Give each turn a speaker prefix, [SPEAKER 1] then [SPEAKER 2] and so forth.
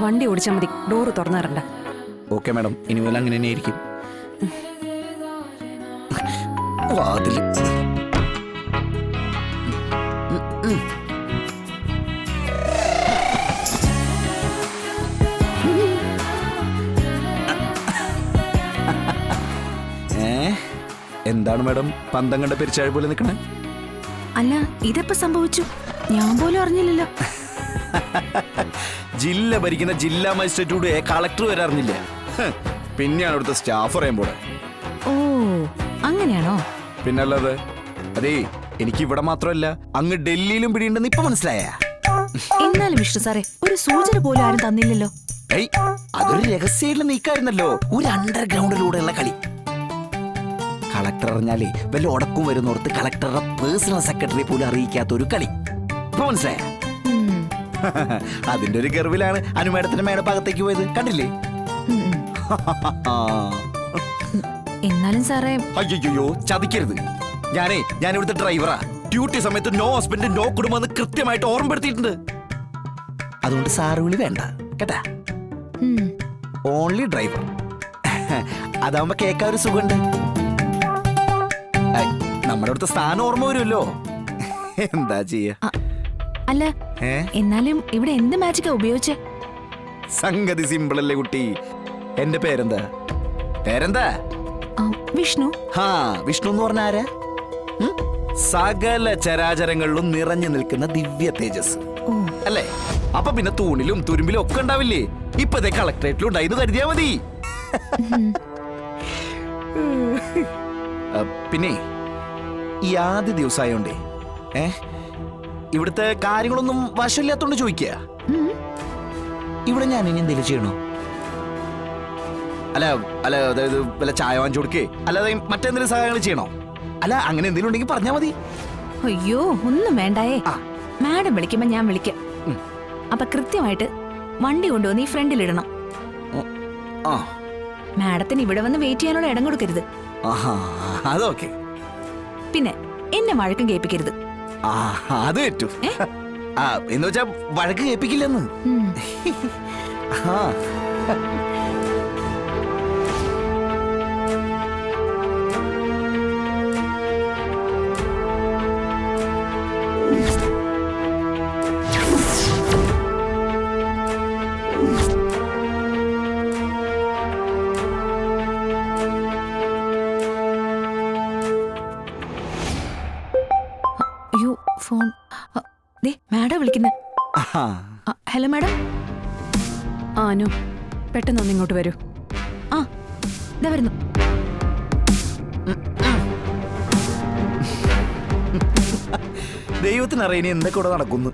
[SPEAKER 1] വണ്ടി ഓടിച്ചാൽ മതി, ഡോറ് തുറന്നു തരണ്ട.
[SPEAKER 2] ഓക്കെ മാഡം, ഇനി മുതൽ അങ്ങനെ തന്നെ ആയിരിക്കും. വാതില് എന്താണ് മാഡം പന്തം കണ്ട പെരിച്ചാഴ് പോലെ നിൽക്കണേ?
[SPEAKER 1] അല്ല, ഇതെപ്പോ സംഭവിച്ചു? ഞാൻ പോലും അറിഞ്ഞില്ലല്ലോ.
[SPEAKER 2] ജില്ല ഭരിക്കുന്ന ജില്ലാ മജിസ്ട്രേറ്റൂടെ കളക്ടർ വരെ അറിഞ്ഞില്ല. പിന്നെയാണ് ഇവിടുത്തെ സ്റ്റാഫ് അറിയാൻ പോടെ.
[SPEAKER 1] ഓ, അങ്ങനെയാണോ?
[SPEAKER 2] പിന്നല്ലാതെ. അതേ, എനിക്ക് ഇവിടെ മാത്രമല്ല അങ്ങ് ഡൽഹിയിലും പിടിയുണ്ടെന്ന് ഇപ്പൊ മനസ്സിലായ.
[SPEAKER 1] എന്നാലും വിഷ്ണു സാറേ, ഒരു സൂചന പോലും ആരും തന്നില്ലല്ലോ.
[SPEAKER 2] ഏയ്, അതൊരു രഹസ്യമായിട്ടുള്ള നീക്കായിരുന്നല്ലോ, ഒരു അണ്ടർഗ്രൗണ്ടിലൂടെയുള്ള കളി. കളക്ടർ അറിഞ്ഞാലേ വല്ല ഉടക്കും വരുന്നോർത്ത് കളക്ടറുടെ പേഴ്സണൽ സെക്രട്ടറി പോലും അറിയിക്കാത്ത ഒരു കളി. ഇപ്പൊ മനസ്സിലായ? അതിന്റെ ഒരു ഗർവിലാണ് അനുമേടത്തിന്റെ മേടഭാഗത്തേക്ക് പോയത്, കണ്ടില്ലേ?
[SPEAKER 1] എന്നാലും സാറേ.
[SPEAKER 2] അയ്യോ, ചതിക്കരുത്. ഞാൻ ഇവിടുത്തെ ഡ്രൈവറാ. ഡ്യൂട്ടി സമയത്ത് നോ ഹസ്ബൻഡ് നോ കുടുംബം എന്ന് കൃത്യമായിട്ട് ഓർമ്മപ്പെടുത്തിയിട്ടുണ്ട്. അതുകൊണ്ട് സാറ് വിളി വേണ്ട കേട്ടാ. Only driver. അതാവുമ്പോ കേൾക്കാൻ ഒരു സുഖമുണ്ട്. നമ്മുടെ അടുത്ത സ്ഥാനം ഓർമ്മ വരുമല്ലോ. എന്താ ചെയ്യാ?
[SPEAKER 1] അല്ല, എന്നാലും ഇവിടെ എന്ത് മാജിക്കാ ഉപയോഗിച്ചേ?
[SPEAKER 2] സംഗതി സിമ്പിൾ അല്ലേ കുട്ടി. എന്റെ പേരെന്താ?
[SPEAKER 1] വിഷ്ണു.
[SPEAKER 2] വിഷ്ണു എന്ന് പറഞ്ഞ ആരാ? സകല ചരാചരങ്ങളിലും നിറഞ്ഞു നിൽക്കുന്ന ദിവ്യ തേജസ് അല്ലേ? അപ്പൊ പിന്നെ തൂണിലും തുരുമ്പിലും ഒക്കെ ഉണ്ടാവില്ലേ? ഇപ്പതേ കളക്ടറേറ്റിലും ഉണ്ടായിരുന്നു കരുതിയാ മതി. പിന്നെ ഈ ആദ്യ ദിവസമായോണ്ടേ ഇവിടുത്തെ കാര്യങ്ങളൊന്നും വശമില്ലാത്തോണ്ട് ചോദിക്കുക. ഇവിടെ ഞാൻ ഇനി എന്തെങ്കിലും ചെയ്യണോ? അല്ല, അതായത് വല്ല ചായ വാങ്ങിച്ചു കൊടുക്കേ, അല്ലാതെ മറ്റെന്തെങ്കിലും സഹായങ്ങൾ ചെയ്യണോ? അല്ല, അങ്ങനെ എന്തെങ്കിലും ഉണ്ടെങ്കിൽ പറഞ്ഞാ മതി.
[SPEAKER 1] അയ്യോ, ഒന്നും വേണ്ടായേ. മാഡം വിളിക്കുമ്പോ ഞാൻ വിളിക്കാം. അപ്പൊ കൃത്യമായിട്ട് വണ്ടി കൊണ്ടുവന്ന് ഈ ഫ്രണ്ടിലിടണം. മാഡത്തിന് ഇവിടെ വന്ന് വെയിറ്റ് ചെയ്യാനുള്ള ഇടം കൊടുക്കരുത്.
[SPEAKER 2] അതൊക്കെ.
[SPEAKER 1] പിന്നെ എന്നെ വഴക്കും കേൾപ്പിക്കരുത്.
[SPEAKER 2] അത് പറ്റൂ. എന്ന് വെച്ചാ വഴക്ക് കേൾപ്പിക്കില്ലെന്ന്.
[SPEAKER 1] അയ്യോ, ഫോൺ. മാഡം വിളിക്കുന്ന. Hello madam. അനു, പെട്ടെന്ന് ഒന്ന് ഇങ്ങോട്ട് വരൂ. ഇതാ വരുന്നു.
[SPEAKER 2] ദൈവത്തിനറിയാം ഇനി എന്തൊക്കെ ഇവിടെ നടക്കുന്നു.